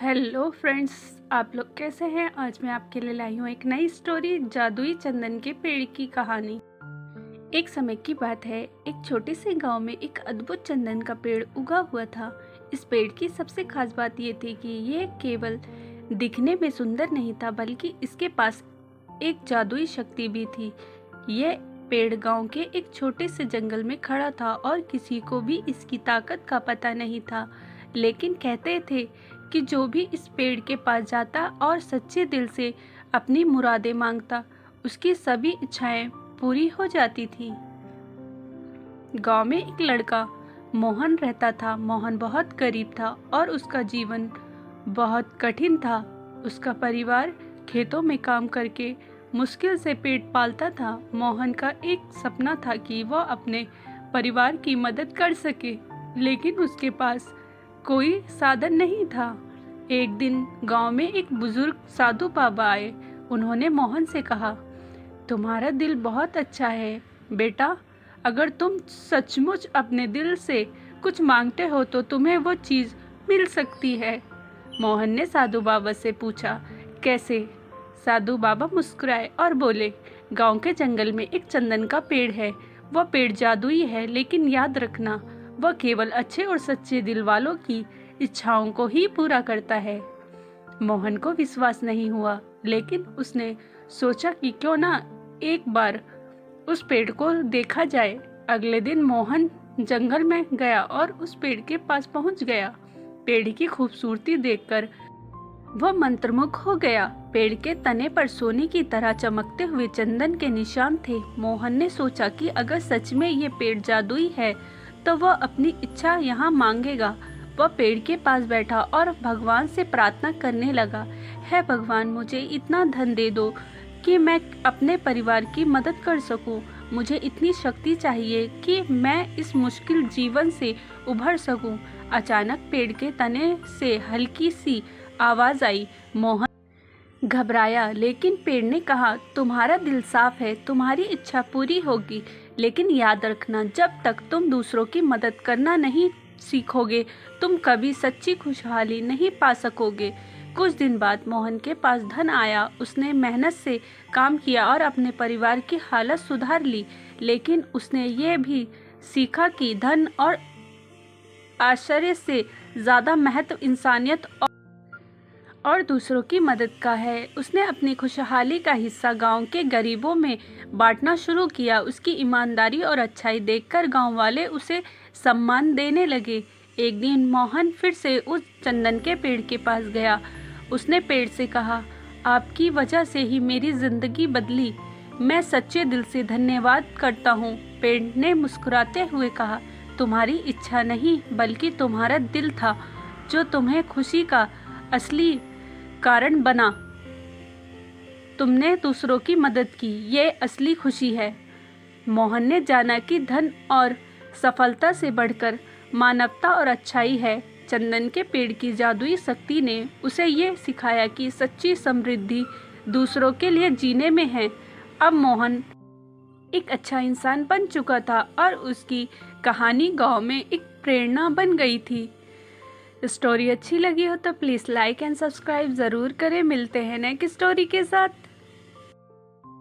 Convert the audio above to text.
Hello friends, आप लोग कैसे हैं। आज मैं आपके लिए लाई हूँ एक नई स्टोरी, जादुई चंदन के पेड़ की कहानी। एक समय की बात है, एक छोटे से गांव में एक अद्भुत चंदन का पेड़ उगा हुआ था। इस पेड़ की सबसे खास बात ये थी कि ये केवल दिखने में सुंदर नहीं था, बल्कि इसके पास एक जादुई शक्ति भी थी। ये पेड़ गांव के एक छोटे से जंगल में खड़ा था और किसी को भी इसकी ताकत का पता नहीं था। लेकिन कहते थे कि जो भी इस पेड़ के पास जाता और सच्चे दिल से अपनी मुरादें मांगता, उसकी सभी इच्छाएं पूरी हो जाती थी। गांव में एक लड़का मोहन रहता था। मोहन बहुत गरीब था और उसका जीवन बहुत कठिन था। उसका परिवार खेतों में काम करके मुश्किल से पेट पालता था। मोहन का एक सपना था कि वह अपने परिवार की मदद कर सके, लेकिन उसके पास कोई साधन नहीं था। एक दिन गांव में एक बुजुर्ग साधु बाबा आए। उन्होंने मोहन से कहा, तुम्हारा दिल बहुत अच्छा है बेटा, अगर तुम सचमुच अपने दिल से कुछ मांगते हो तो तुम्हें वो चीज़ मिल सकती है। मोहन ने साधु बाबा से पूछा, कैसे? साधु बाबा मुस्कुराए और बोले, गांव के जंगल में एक चंदन का पेड़ है। वह पेड़ जादुई है, लेकिन याद रखना, वह केवल अच्छे और सच्चे दिल वालों की इच्छाओं को ही पूरा करता है। मोहन को विश्वास नहीं हुआ, लेकिन उसने सोचा कि क्यों ना एक बार उस पेड़ को देखा जाए। अगले दिन मोहन जंगल में गया और उस पेड़ के पास पहुंच गया। पेड़ की खूबसूरती देखकर वह मंत्रमुग्ध हो गया। पेड़ के तने पर सोने की तरह चमकते हुए चंदन के निशान थे। मोहन ने सोचा कि अगर सच में ये पेड़ जादुई है तो वह अपनी इच्छा यहाँ मांगेगा। वह पेड़ के पास बैठा और भगवान से प्रार्थना करने लगा, हे भगवान, मुझे इतना धन दे दो कि मैं अपने परिवार की मदद कर सकूं। मुझे इतनी शक्ति चाहिए कि मैं इस मुश्किल जीवन से उभर सकूं। अचानक पेड़ के तने से हल्की सी आवाज आई। मोहन घबराया, लेकिन पेड़ ने कहा, तुम्हारा दिल साफ है, तुम्हारी इच्छा पूरी होगी, लेकिन याद रखना, जब तक तुम दूसरों की मदद करना नहीं सीखोगे, तुम कभी सच्ची खुशहाली नहीं पा सकोगे। कुछ दिन बाद मोहन के पास धन आया। उसने मेहनत से काम किया और अपने परिवार की हालत सुधार ली, लेकिन उसने ये भी सीखा कि धन और आश्चर्य से ज़्यादा महत्व इंसानियत और दूसरों की मदद का है। उसने अपनी खुशहाली का हिस्सा गांव के गरीबों में बांटना शुरू किया। उसकी ईमानदारी और अच्छाई देखकर गांव वाले उसे सम्मान देने लगे। एक दिन मोहन फिर से उस चंदन के पेड़ के पास गया। उसने पेड़ से कहा, आपकी वजह से ही मेरी जिंदगी बदली, मैं सच्चे दिल से धन्यवाद करता हूँ। पेड़ ने मुस्कुराते हुए कहा, तुम्हारी इच्छा नहीं बल्कि तुम्हारा दिल था जो तुम्हें खुशी का असली कारण बना। तुमने दूसरों की मदद की, ये असली खुशी है। मोहन ने जाना कि धन और सफलता से बढ़कर मानवता और अच्छाई है। चंदन के पेड़ की जादुई शक्ति ने उसे ये सिखाया कि सच्ची समृद्धि दूसरों के लिए जीने में है। अब मोहन एक अच्छा इंसान बन चुका था और उसकी कहानी गांव में एक प्रेरणा बन गई थी। स्टोरी अच्छी लगी हो तो प्लीज़ लाइक एंड सब्सक्राइब ज़रूर करें। मिलते हैं नेक्स्ट स्टोरी के साथ।